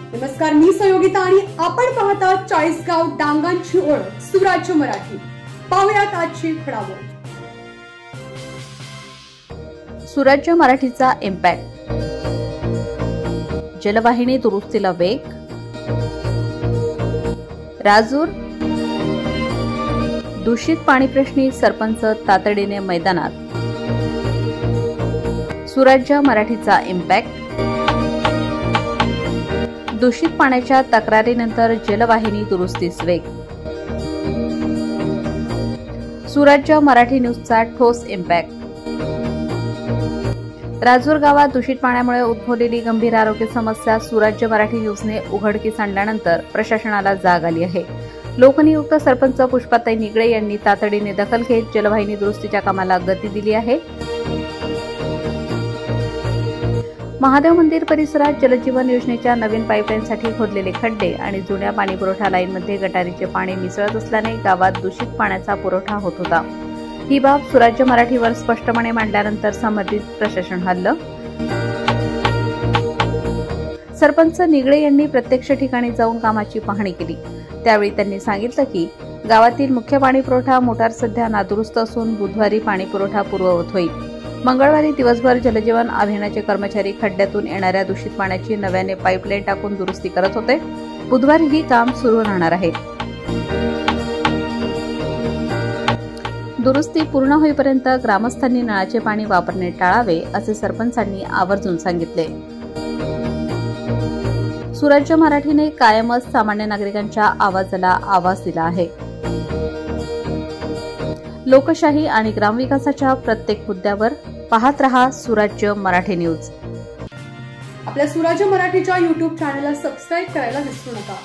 नमस्कार, मी संयोगिता आणि आपण पाहता चाळीसगाव डांगांची ओळख सुराज्य मराठी। पाहुयात आजची घडामोड। सुराज्य मराठीचा इम्पॅक्ट, जलवाहिनी दुरुस्तीला वेग, राजूर दूषित पाणी प्रश्नी सरपंच तातडीने मैदानात। सुराज्य मराठीचा इम्पॅक्ट, दूषित पाण्याच्या तक्रारीनंतर जलवाहिनी दुरुस्तीस वेग। सुराज्य मराठी न्यूजचा ठोस इम्पॅक्ट, राजूर गावात दूषित पाण्यामुळे उद्भवलेली गंभीर आरोग्य समस्या सुराज्य मराठी न्यूजने उघडकीस आणल्यानंतर प्रशासनाला जाग आली आहे। लोकनियुक्त सरपंच पुष्पाताई निगळे यांनी तातडीने दखल घेत जलवाहिनी दुरुस्तीच्या कामाला गती दिली आहे। महादेव मंदिर परिसरात जलजीवन योजनेच्या नवीन पाईपलाईनसाठी खोदलेले खड्डे आणि जुन्या पाणीपुरवठा लाईनमध्ये गटारीचे पाणी मिसळत असल्याने गावात दूषित पाण्याचा पुरवठा होत होता। ही बाब सुराज्य मराठीवर स्पष्टपणे मांडल्यानंतर संबंधित प्रशासन हललं। सरपंच निगळे यांनी प्रत्यक्ष ठिकाणी जाऊन कामाची पाहणी केली। त्यावेळी त्यांनी सांगितलं की गावातील मुख्य पाणीपुरवठा मोटार सध्या नादुरुस्त असून बुधवारी पाणीपुरवठा पूर्ववत होईल। मंगळवारी दिवसभर जलजीवन अभियानाचे कर्मचारी खड्ड्यातून येणाऱ्या दूषित पाण्याची नव्याने पाईपलाईन टाकून दुरुस्ती करत होते। बुधवारी ही काम सुरू राहणार आहे। दुरुस्ती पूर्ण होईपर्यंत ग्रामस्थांनी नळाचे पाणी वापरणे टाळावे असे सरपंचांनी आवर्जून सांगितले। सुराज्य मराठीने कायमच सामान्य नागरिकांच्या आवाजाला आवाज दिला आहे। लोकशाही आणि ग्रामविकासाच्या प्रत्येक मुद्द्यावर पाहत रहा सुराज्य मराठी न्यूज। आपल्या सुराज्य मराठीच्या YouTube चॅनलला सबस्क्राइब करायला विसरू नका।